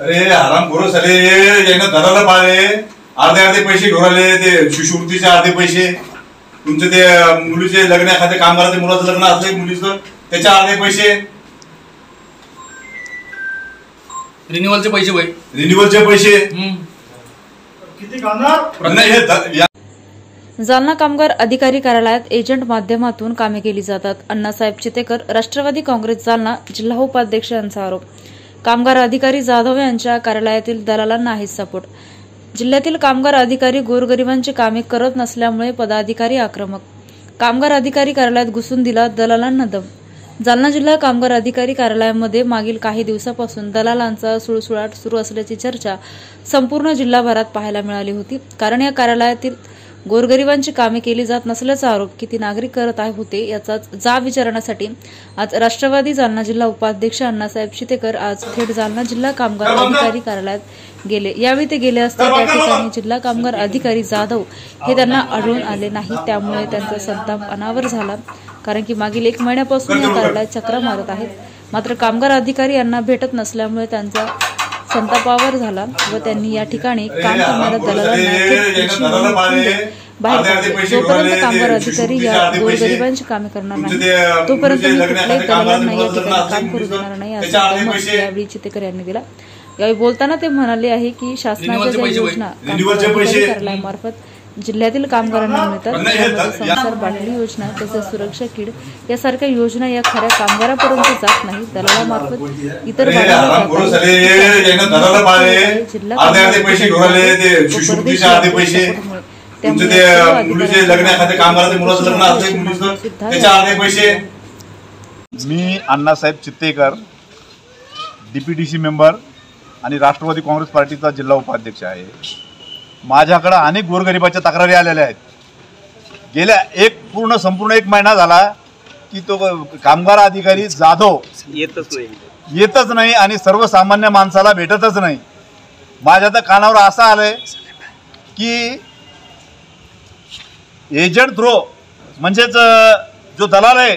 अरे आराम करो साले यानं दराला पाळे अर्धे पैसे घेऊन आले ते शिष्यवृत्तीचे अर्धे पैसे तुमचे ते मुलीचे लग्न एखाद्या कामगाराचे मुलाचं लग्न असले मुलीचं त्याचे अर्धे पैसे रिन्युअलचे पैसे भाई रिन्युअलचे पैसे किती कामगार जालना कामगार अधिकारी कार्यालयात एजंट माध्यमातून कामे केली जातात। अण्णासाहेब चितेकर राष्ट्रवादी काँग्रेस जालना जिल्हा उपाध्यक्ष यांचा आरोप। कामगार अधिकारी जाधव यांच्या कार्यालयातील दलालांना आहे सपोर्ट। जिल्ह्यातील कामगार अधिकारी गोरगरिबांची कामे करत नसल्यामुळे पदाधिकारी आक्रमक। कामगार अधिकारी कार्यालयात घुसून दिला दलालांना दम। जालना जिल्हा कामगार अधिकारी कार्यालयामध्ये मागील काही दिवसापासून दलालांचा सुळसुळाट सुरू असल्याची चर्चा संपूर्ण जिल्हाभरात पाहायला मिळाली होती। कारण या कार्यालयातील गोरगरिबांची कामे केली जात नसल्याचा आरोप किती नागरिक करत होते याचा जाब विचारण्यासाठी आज राष्ट्रवादी जालना जिल्हा उपाध्यक्ष अण्णासाहेब चितेकर आज थेट जालना जिल्हा कामगार अधिकारी कार्यालयात गेले। यावेळी ते गेले असता त्या ठिकाणी जिल्हा कामगार अधिकारी जाधव हे त्यांना आढळून आले नाही। त्यामुळे त्यांचा संताप अनावर झाला। कारण की मागील 1 महिन्यापासून या कार्यालयात चक्रा मारत आहेत, मात्र कामगार अधिकारी यांना भेटत नसल्यामुळे त्यांचा संतापावर झाला व त्यांनी या ठिकाणी काम करणाऱ्या दलालांना बाहेर जोपर्यंत कामगार अधिकारी या गोरगरिबांची कामे करणार नाही तोपर्यंत मी कुठल्याही दलालांना या ठिकाणी काम करू देणार नाही असा मत यावेळी चितेकर यांनी दिला। यावेळी बोलताना ते म्हणाले आहे की शासनाच्या ज्या योजना कार्यालयामार्फत जिल्ह्यातील कामगारांना मिळतात संसार बाटली योजना तसेच सुरक्षा किट यासारख्या योजना या खऱ्या कामगारापर्यंत जात नाही। दलालामार्फत इतर मी अण्णासाहेब चितेकर डीपीटीसी मेंबर आणि राष्ट्रवादी काँग्रेस पार्टीचा जिल्हा उपाध्यक्ष आहे। माझ्याकडे अनेक गोरगरिबाच्या तक्रारी आलेल्या आहेत। गेल्या संपूर्ण एक महिना झाला की तो कामगार अधिकारी जाधव येतच नाही आणि सर्वसामान्य माणसाला भेटतच नाही। माझ्या तर कानावर असं आलंय की एजंट थ्रो म्हणजेच जो दलाल आहे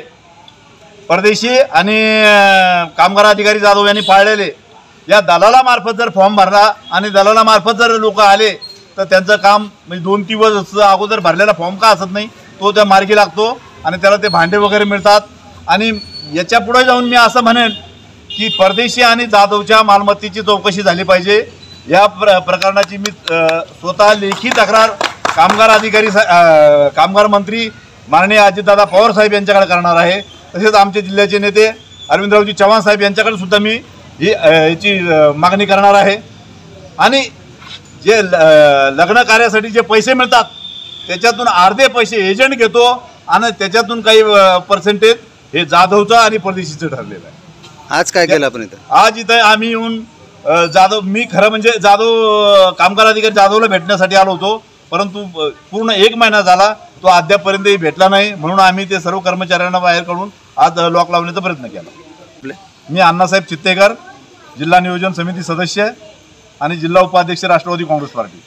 परदेशी आणि कामगार अधिकारी जाधव यांनी पाळलेले या दलालामार्फत जर फॉर्म भरला आणि दलालामार्फत जर लोक आले तर त्यांचं काम म्हणजे 2 दिवस अगोदर भरलेला फॉर्म का असत नाही तो त्या मार्गी लागतो आणि त्याला ते भांडे वगैरे मिळतात। आणि याच्या पुढे जाऊन मी असं म्हणेन की परदेशी आणि जाधवच्या मालमत्तेची चौकशी झाली पाहिजे। या प्रकरणाची मी स्वतः लेखी तक्रार कामगार मंत्री माननीय अजितदादा पवार साहेब यांच्याकडे करणार आहे। तसेच आमचे जिल्ह्याचे नेते अरविंदरावजी चव्हाण साहेब यांच्याकडे सुद्धा मी याची मागणी करणार आहे। आणि जे लग्न कार्यासाठी जे पैसे मिळतात त्याच्यातून अर्धे पैसे एजंट घेतो आणि त्याच्यातून काही पर्सेंटेज हे जाधवचं आणि परदेशीचं ठरलेलं आहे। आज काय केलं आपण इथं? आज इथं आम्ही येऊन मी खरं म्हणजे कामगार अधिकारी जाधवला भेटण्यासाठी आलो होतो, परंतु पूर्ण 1 महिना झाला तो अद्यापपर्यंतही भेटला नाही। म्हणून आम्ही ते सर्व कर्मचाऱ्यांना बाहेर काढून आज लॉक लावण्याचा प्रयत्न केला। मी अण्णासाहेब चितेकर जिल्हा नियोजन समिती सदस्य आणि जिल्हा उपाध्यक्ष राष्ट्रवादी काँग्रेस पार्टी।